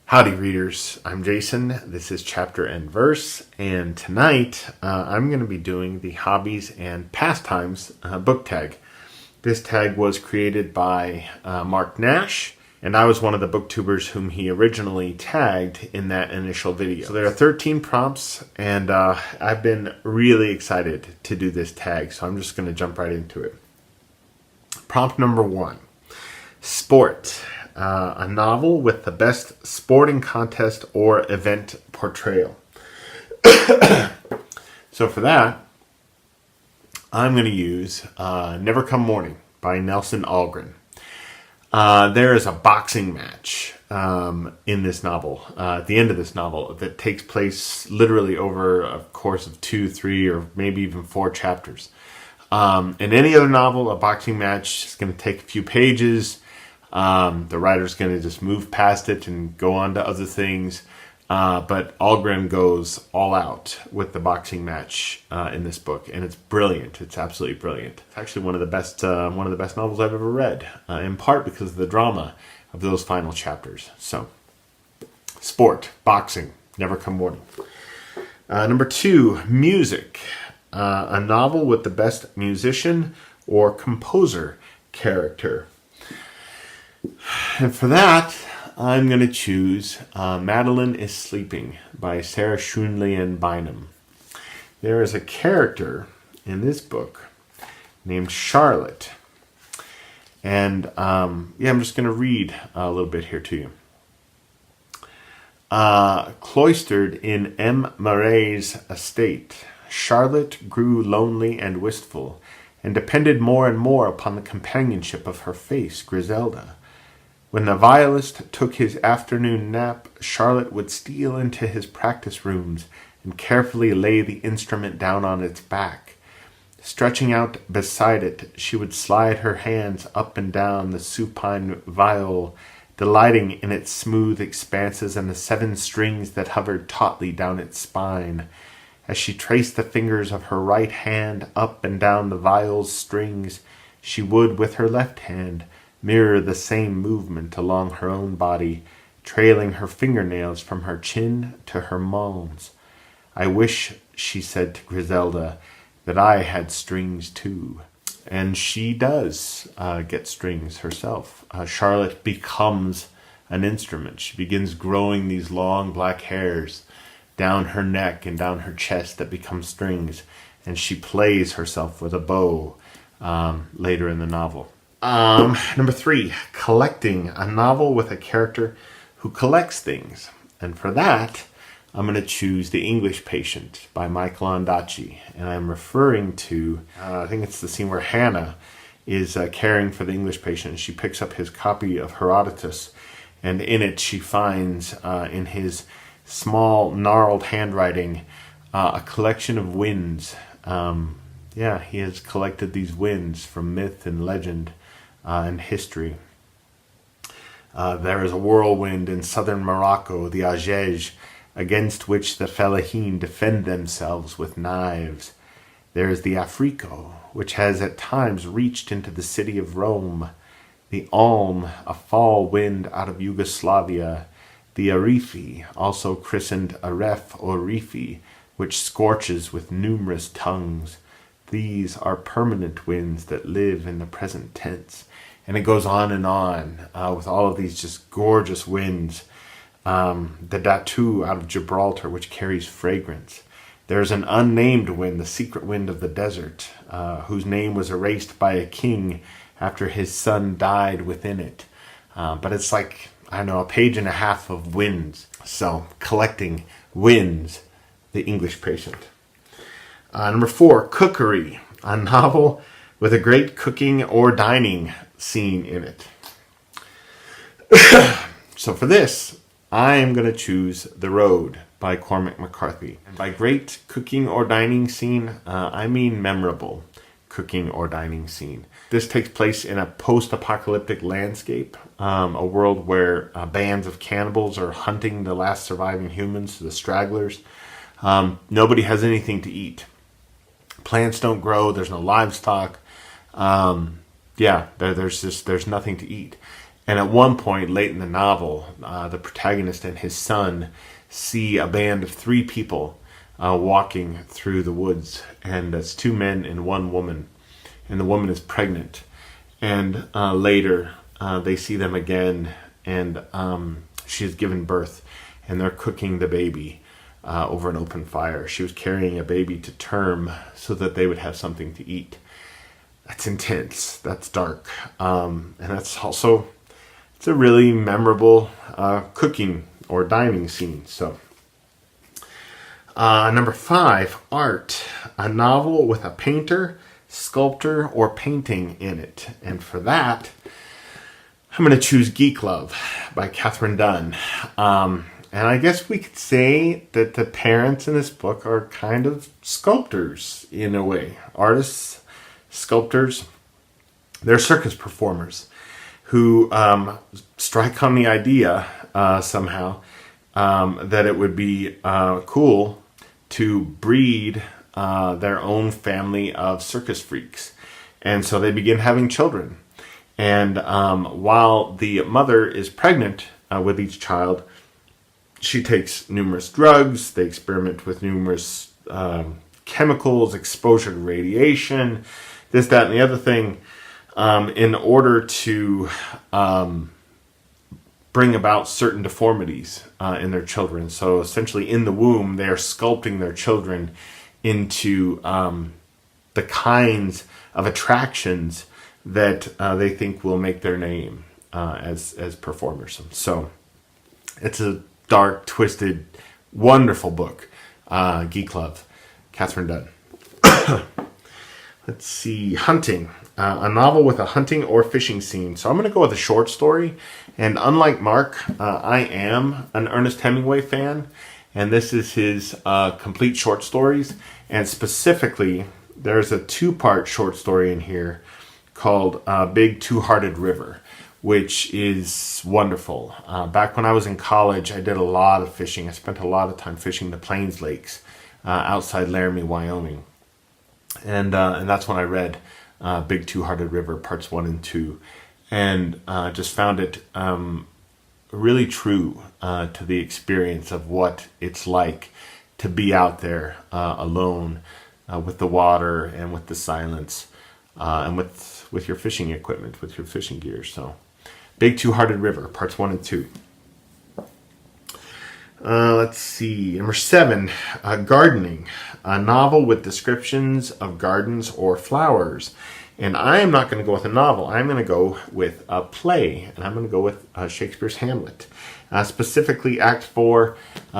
Howdy readers, I'm Jason. This is Chapter and Verse, and tonight I'm going to be doing the Hobbies and Pastimes book tag. This tag was created by Marc Nash, and I was one of the booktubers whom he originally tagged in that initial video. So there are 13 prompts, and I've been really excited to do this tag, so I'm just going to jump right into it. Prompt number 1, Sport. A novel with the best sporting contest or event portrayal. So for that, I'm going to use Never Come Morning by Nelson Algren. There is a boxing match in this novel, at the end of this novel, that takes place literally over a course of 2, 3, or maybe even 4 chapters. In any other novel, a boxing match is going to take a few pages. The writer's going to just move past it and go on to other things. But Algren goes all out with the boxing match in this book, and it's brilliant. It's absolutely brilliant. It's actually one of the best novels I've ever read, in part because of the drama of those final chapters. So, sport, boxing, Never Come Morning. Number 2, music. A novel with the best musician or composer character. And for that, I'm going to choose Madeline is Sleeping by Sarah Shun-Lien Bynum. There is a character in this book named Charlotte. And I'm just going to read a little bit here to you. Cloistered in M. Murray's estate, Charlotte grew lonely and wistful, and depended more and more upon the companionship of her face, Griselda. When the violist took his afternoon nap, Charlotte would steal into his practice rooms and carefully lay the instrument down on its back. Stretching out beside it, she would slide her hands up and down the supine viol, delighting in its smooth expanses and the 7 strings that hovered tautly down its spine. As she traced the fingers of her right hand up and down the viol's strings, she would, with her left hand, mirror the same movement along her own body, trailing her fingernails from her chin to her mons. I wish, she said to Griselda, that I had strings too. And she does get strings herself. Charlotte becomes an instrument. She begins growing these long black hairs down her neck and down her chest that become strings. And she plays herself with a bow later in the novel. Number 3, collecting. A novel with a character who collects things. And for that, I'm going to choose The English Patient by Michael Ondaatje. And I'm referring to, I think it's the scene where Hannah is caring for the English patient. She picks up his copy of Herodotus, and in it she finds, in his small, gnarled handwriting, a collection of winds. He has collected these winds from myth and legend and history. There is a whirlwind in southern Morocco, the Ajeej, against which the Fellahin defend themselves with knives. There is the Afriko, which has at times reached into the city of Rome. The Alm, a fall wind out of Yugoslavia. The Arifi, also christened Aref or Rifi, which scorches with numerous tongues. These are permanent winds that live in the present tense. And it goes on with all of these just gorgeous winds. The Datu out of Gibraltar, which carries fragrance. There's an unnamed wind, the secret wind of the desert, whose name was erased by a king after his son died within it. But it's like, a page and a half of winds. So, collecting winds, The English Patient. Number 4, Cookery. A novel with a great cooking or dining scene in it. So for this, I am going to choose The Road by Cormac McCarthy. And by great cooking or dining scene, I mean memorable cooking or dining scene. This takes place in a post-apocalyptic landscape, a world where bands of cannibals are hunting the last surviving humans, the stragglers. Nobody has anything to eat. Plants don't grow. There's no livestock. There's nothing to eat. And at one point, late in the novel, the protagonist and his son see a band of 3 people walking through the woods. And it's 2 men and 1 woman. And the woman is pregnant. And later, they see them again, and she has given birth. And they're cooking the baby over an open fire. She was carrying a baby to term so that they would have something to eat. That's intense. That's dark. And that's also, it's a really memorable cooking or dining scene. So, number 5, art. A novel with a painter, sculptor, or painting in it. And for that, I'm going to choose Geek Love by Catherine Dunn. And I guess we could say that the parents in this book are kind of sculptors in a way. Artists, sculptors. They're circus performers who strike on the idea somehow that it would be cool to breed their own family of circus freaks. And so they begin having children. And while the mother is pregnant with each child, she takes numerous drugs. They experiment with numerous chemicals, exposure to radiation, this, that, and the other thing, in order to bring about certain deformities in their children. So essentially in the womb, they are sculpting their children into the kinds of attractions that they think will make their name as performers. So it's a dark, twisted, wonderful book. Geek Love, Catherine Dunn. Let's see, Hunting. A novel with a hunting or fishing scene. So I'm going to go with a short story. And unlike Mark, I am an Ernest Hemingway fan. And this is his complete short stories. And specifically, there's a 2-part short story in here called Big Two-Hearted River, which is wonderful. Back when I was in college, I did a lot of fishing. I spent a lot of time fishing the Plains Lakes outside Laramie, Wyoming. And that's when I read Big Two-Hearted River, parts 1 and 2. And just found it really true to the experience of what it's like to be out there alone with the water and with the silence and with your fishing equipment, with your fishing gear. So, Big Two-Hearted River, parts 1 and 2. Let's see. Number 7, Gardening. A novel with descriptions of gardens or flowers. And I am not going to go with a novel. I'm going to go with a play. And I'm going to go with Shakespeare's Hamlet. Specifically, Act 4,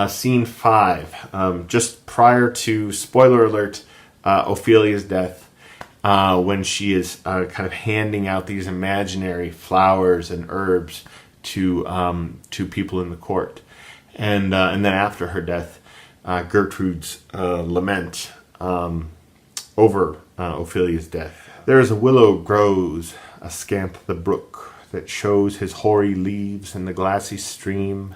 Scene 5. Just prior to, spoiler alert, Ophelia's death. When she is kind of handing out these imaginary flowers and herbs to people in the court. And then after her death, Gertrude's lament over Ophelia's death. There is a willow grows ascant the brook that shows his hoary leaves in the glassy stream.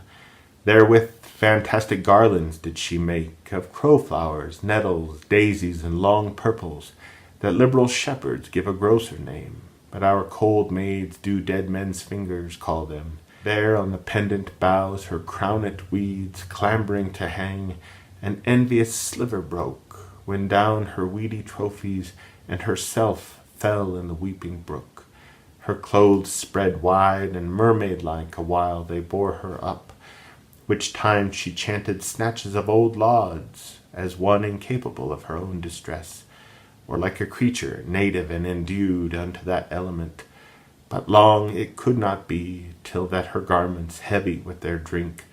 Therewith fantastic garlands did she make of crowflowers, nettles, daisies, and long purples, that liberal shepherds give a grosser name, but our cold maids do dead men's fingers call them. There on the pendant boughs her crownet weeds, clambering to hang, an envious sliver broke, when down her weedy trophies and herself fell in the weeping brook. Her clothes spread wide, and mermaid-like a while they bore her up, which time she chanted snatches of old lauds, as one incapable of her own distress, or like a creature native and endued unto that element. But long it could not be, till that her garments, heavy with their drink,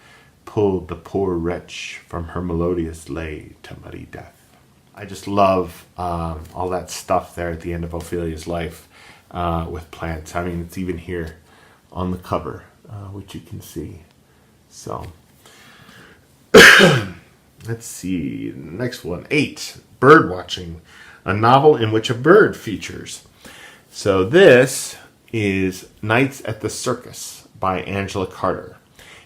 pulled the poor wretch from her melodious lay to muddy death. I just love all that stuff there at the end of Ophelia's life with plants. I mean, it's even here on the cover, which you can see. So, let's see. Next one, 8, Birdwatching, a novel in which a bird features. So this is Nights at the Circus by Angela Carter.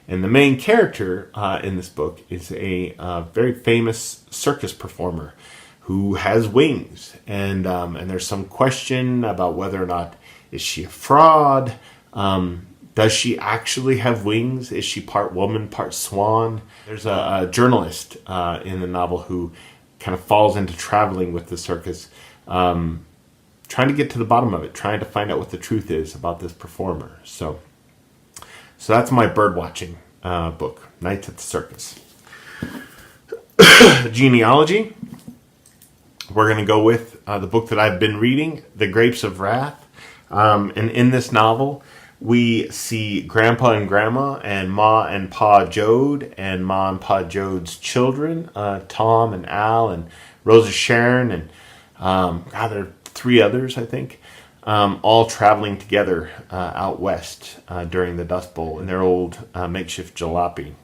And the main character in this book is a very famous circus performer who has wings. And there's some question about whether or not is she a fraud. Does she actually have wings? Is she part woman, part swan? There's a journalist in the novel who kind of falls into traveling with the circus, trying to get to the bottom of it, trying to find out what the truth is about this performer. So that's my birdwatching book, Nights at the Circus. Genealogy. We're going to go with the book that I've been reading, The Grapes of Wrath. And in this novel, we see Grandpa and Grandma and Ma and Pa Jode and Ma and Pa Jode's children, Tom and Al and Rosa Sharon and there are 3 others, I think, all traveling together out west during the Dust Bowl in their old makeshift jalopy.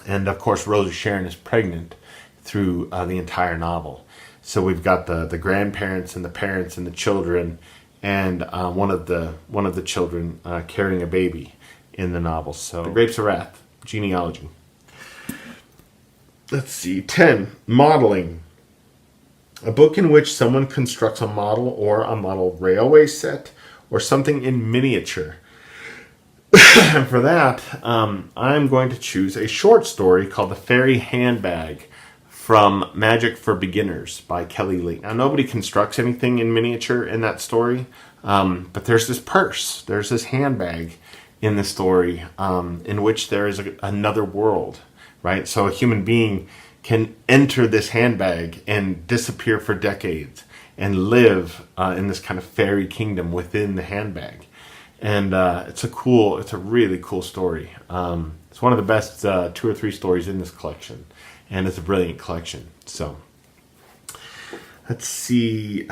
And of course, Rosa Sharon is pregnant through the entire novel. So we've got the grandparents and the parents and the children, and one of the children carrying a baby in the novel. So The Grapes of Wrath, Genealogy. Let's see. 10. Modeling. A book in which someone constructs a model or a model railway set or something in miniature. And for that, I'm going to choose a short story called The Fairy Handbag from Magic for Beginners by Kelly Lee. Now, nobody constructs anything in miniature in that story, but there's this purse, there's this handbag in the story in which there is another world, right? So a human being can enter this handbag and disappear for decades and live in this kind of fairy kingdom within the handbag. And it's a really cool story. It's one of the best 2 or 3 stories in this collection, and it's a brilliant collection. So let's see.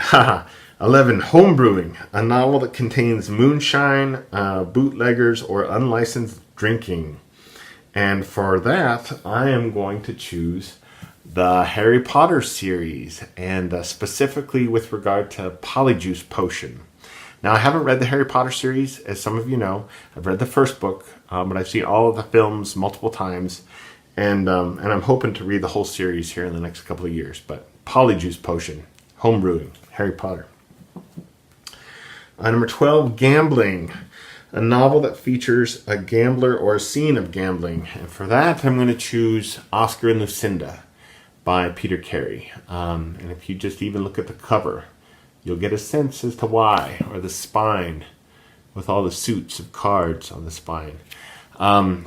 11. Homebrewing, a novel that contains moonshine, bootleggers, or unlicensed drinking. And for that, I am going to choose the Harry Potter series, and specifically with regard to Polyjuice Potion. Now, I haven't read the Harry Potter series, as some of you know. I've read the first book, but I've seen all of the films multiple times, and I'm hoping to read the whole series here in the next couple of years. But Polyjuice Potion, Homebrewing, Harry Potter. Number 12, Gambling, a novel that features a gambler or a scene of gambling. And for that, I'm going to choose Oscar and Lucinda by Peter Carey. And if you just even look at the cover, you'll get a sense as to why, or the spine with all the suits of cards on the spine.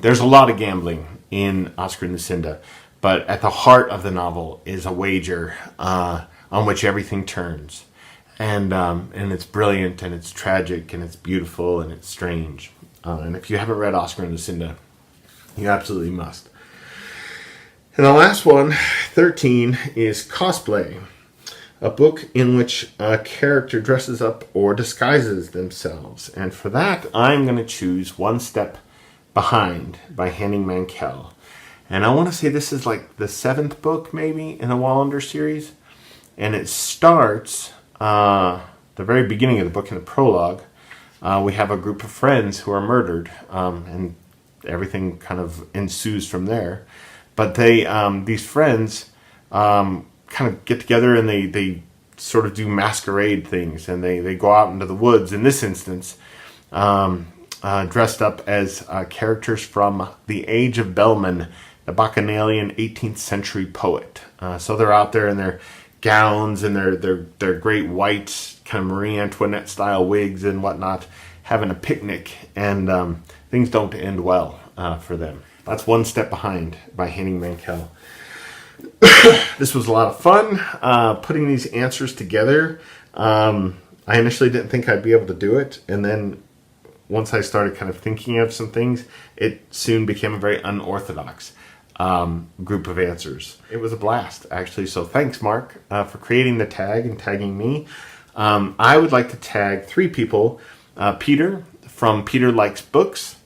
There's a lot of gambling in Oscar and Lucinda, but at the heart of the novel is a wager on which everything turns. And it's brilliant, and it's tragic, and it's beautiful, and it's strange. And if you haven't read Oscar and Lucinda, you absolutely must. And the last one, 13, is Cosplay, a book in which a character dresses up or disguises themselves. And for that, I'm going to choose One Step Behind by Henning Mankell. And I want to say this is like the 7th book, maybe, in the Wallander series. And it starts, the very beginning of the book, in the prologue, we have a group of friends who are murdered, and everything kind of ensues from there. But these friends kind of get together, and they sort of do masquerade things, and they go out into the woods, in this instance, dressed up as characters from The Age of Bellman, the Bacchanalian 18th century poet. So they're out there in their gowns and their great white kind of Marie Antoinette style wigs and whatnot, having a picnic, and things don't end well for them. That's One Step Behind by Henning Mankell. This was a lot of fun putting these answers together. I initially didn't think I'd be able to do it, and then once I started kind of thinking of some things, it soon became a very unorthodox group of answers. It was a blast, actually, so thanks, Mark, for creating the tag and tagging me. I would like to tag 3 people, Peter from Peter Likes Books,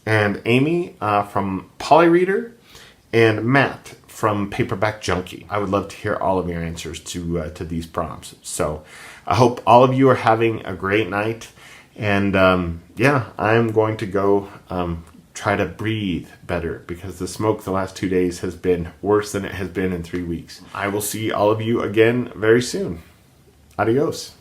and Amy from Polyreader, and Matt from Paperback Junkie. I would love to hear all of your answers to these prompts. So I hope all of you are having a great night, and I'm going to go try to breathe better, because the smoke the last 2 days has been worse than it has been in 3 weeks. I will see all of you again very soon. Adios.